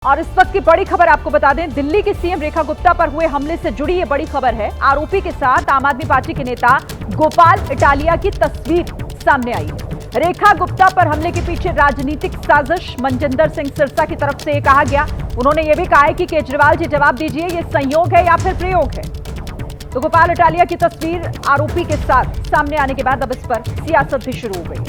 और इस वक्त की बड़ी खबर आपको बता दें, दिल्ली की सीएम रेखा गुप्ता पर हुए हमले से जुड़ी ये बड़ी खबर है। आरोपी के साथ आम आदमी पार्टी के नेता गोपाल इटालिया की तस्वीर सामने आई है। रेखा गुप्ता पर हमले के पीछे राजनीतिक साजिश मनजिंदर सिंह सिरसा की तरफ से कहा गया। उन्होंने ये भी कहा है कि केजरीवाल जी जवाब दीजिए, ये संयोग है या फिर प्रयोग है। तो गोपाल इटालिया की तस्वीर आरोपी के साथ सामने आने के बाद अब इस पर सियासत भी शुरू हो गई।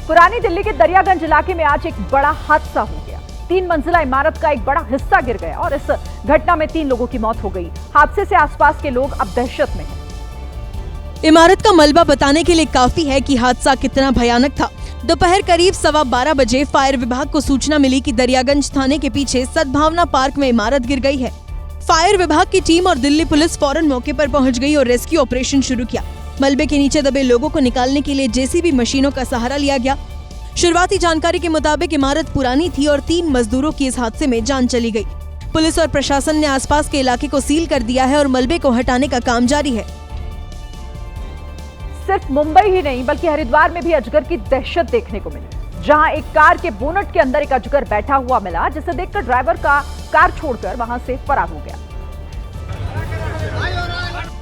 पुरानी दिल्ली के दरियागंज इलाके में आज एक बड़ा हादसा हो गया। 3 मंजिला इमारत का एक बड़ा हिस्सा गिर गया और इस घटना में 3 लोगों की मौत हो गई। हादसे से आसपास के लोग अब दहशत में हैं। इमारत का मलबा बताने के लिए काफी है कि हादसा कितना भयानक था। दोपहर करीब 12:15 बजे फायर विभाग को सूचना मिली कि दरियागंज थाने के पीछे सद्भावना पार्क में इमारत गिर गई है। फायर विभाग की टीम और दिल्ली पुलिस फौरन मौके पर पहुंच गई और रेस्क्यू ऑपरेशन शुरू किया। मलबे के नीचे दबे लोगों को निकालने के लिए जेसीबी मशीनों का सहारा लिया गया। शुरुआती जानकारी के मुताबिक इमारत पुरानी थी और 3 मजदूरों की इस हादसे में जान चली गई। पुलिस और प्रशासन ने आसपास के इलाके को सील कर दिया है और मलबे को हटाने का काम जारी है। सिर्फ मुंबई ही नहीं बल्कि हरिद्वार में भी अजगर की दहशत देखने को मिली, जहां एक कार के बोनट के अंदर एक अजगर बैठा हुआ मिला, जिसे देखकर ड्राइवर का कार छोड़कर वहां से फरार हो गया।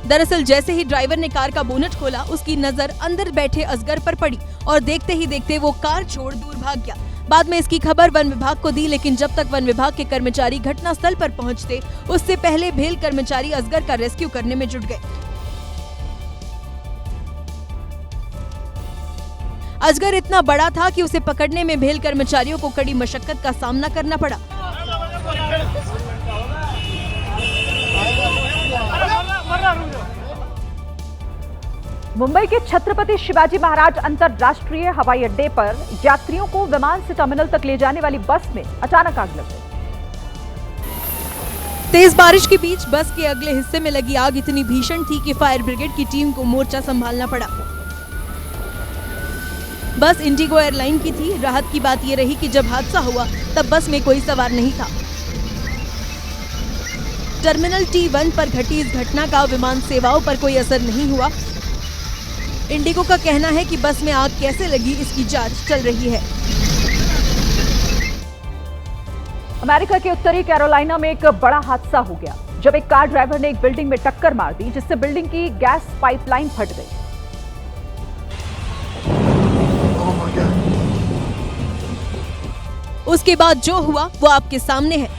दरअसल जैसे ही ड्राइवर ने कार का बोनट खोला, उसकी नजर अंदर बैठे अजगर पर पड़ी और देखते ही देखते वो कार छोड़ दूर भाग गया। बाद में इसकी खबर वन विभाग को दी, लेकिन जब तक वन विभाग के कर्मचारी घटनास्थल पर पहुंचते, उससे पहले भेल कर्मचारी अजगर का रेस्क्यू करने में जुट गए। अजगर इतना बड़ा था कि उसे पकड़ने में भेल कर्मचारियों को कड़ी मशक्कत का सामना करना पड़ा। मुंबई के छत्रपति शिवाजी महाराज अंतरराष्ट्रीय हवाई अड्डे पर यात्रियों को विमान से टर्मिनल तक ले जाने वाली बस में अचानक आग लग गई। तेज बारिश के बीच बस के अगले हिस्से में लगी आग इतनी भीषण थी कि फायर ब्रिगेड की टीम को मोर्चा संभालना पड़ा। बस इंडिगो एयरलाइन की थी। राहत की बात यह रही कि जब हादसा हुआ तब बस में कोई सवार नहीं था। टर्मिनल T1 पर घटी इस घटना का विमान सेवाओं पर कोई असर नहीं हुआ। इंडिगो का कहना है कि बस में आग कैसे लगी, इसकी जांच चल रही है। अमेरिका के उत्तरी कैरोलिना में एक बड़ा हादसा हो गया, जब एक कार ड्राइवर ने एक बिल्डिंग में टक्कर मार दी, जिससे बिल्डिंग की गैस पाइपलाइन फट गई। उसके बाद जो हुआ वो आपके सामने है।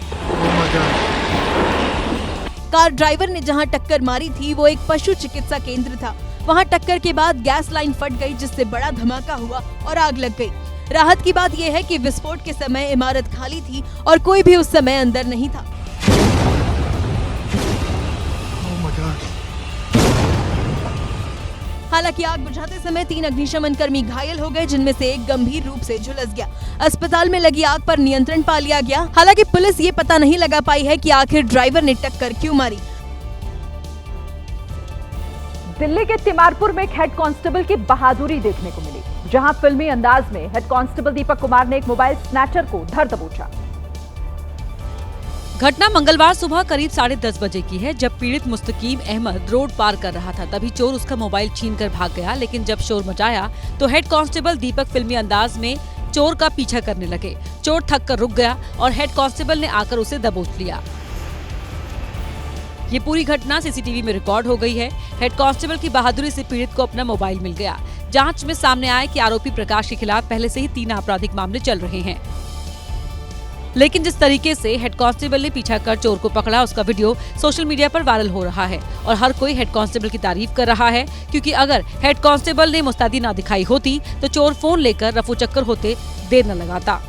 कार ड्राइवर ने जहां टक्कर मारी थी वो एक पशु चिकित्सा केंद्र था। वहां टक्कर के बाद गैस लाइन फट गई, जिससे बड़ा धमाका हुआ और आग लग गई। राहत की बात यह है कि विस्फोट के समय इमारत खाली थी और कोई भी उस समय अंदर नहीं था। हालांकि आग बुझाते समय 3 अग्निशमन कर्मी घायल हो गए, जिनमें से एक गंभीर रूप से झुलस गया। अस्पताल में लगी आग पर नियंत्रण पा लिया गया। हालांकि पुलिस ये पता नहीं लगा पाई है कि आखिर ड्राइवर ने टक्कर क्यों मारी। दिल्ली के तिमारपुर में एक हेड कांस्टेबल की बहादुरी देखने को मिली, जहां फिल्मी अंदाज में हेड कांस्टेबल दीपक कुमार ने एक मोबाइल स्नैचर को धर दबोचा। घटना मंगलवार सुबह करीब 10:30 बजे की है, जब पीड़ित मुस्तकीम अहमद रोड पार कर रहा था। तभी चोर उसका मोबाइल छीनकर भाग गया, लेकिन जब शोर मचाया तो हेड कांस्टेबल दीपक फिल्मी अंदाज में चोर का पीछा करने लगे। चोर थक कर रुक गया और हेड कांस्टेबल ने आकर उसे दबोच लिया। ये पूरी घटना सीसीटीवी में रिकॉर्ड हो गई है। हेड कांस्टेबल की बहादुरी से पीड़ित को अपना मोबाइल मिल गया। जांच में सामने आया कि आरोपी प्रकाश के खिलाफ पहले से ही 3 आपराधिक मामले चल रहे हैं, लेकिन जिस तरीके से हेड कांस्टेबल ने पीछा कर चोर को पकड़ा, उसका वीडियो सोशल मीडिया पर वायरल हो रहा है और हर कोई हेड कांस्टेबल की तारीफ कर रहा है, क्योंकि अगर हेड कांस्टेबल ने मुस्तैदी ना दिखाई होती तो चोर फोन लेकर रफू चक्कर होते देर न लगाता।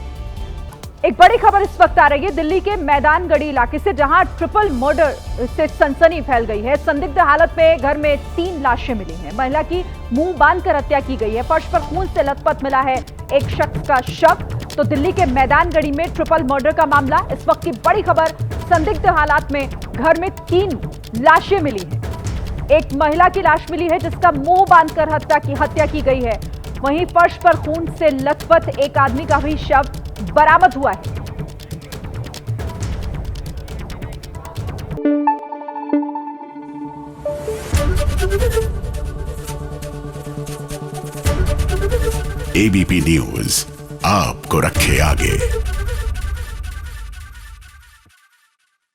एक बड़ी खबर इस वक्त आ रही है दिल्ली के मैदानगढ़ी इलाके से, जहां ट्रिपल मर्डर से सनसनी फैल गई है। संदिग्ध हालत में घर में 3 लाशें मिली हैं। महिला की मुंह बांधकर हत्या की गई है। फर्श पर खून से लथपथ मिला है एक शख्स का शव। तो दिल्ली के मैदानगढ़ी में ट्रिपल मर्डर का मामला। इस वक्त की बड़ी खबर, संदिग्ध हालात में घर में 3 लाशें मिली हैं। एक महिला की लाश मिली है जिसका मुंह बांधकर हत्या की गई है। वहीं फर्श पर खून से लथपथ एक आदमी का भी शव बरामद हुआ है। एबीपी न्यूज आपको रखे आगे।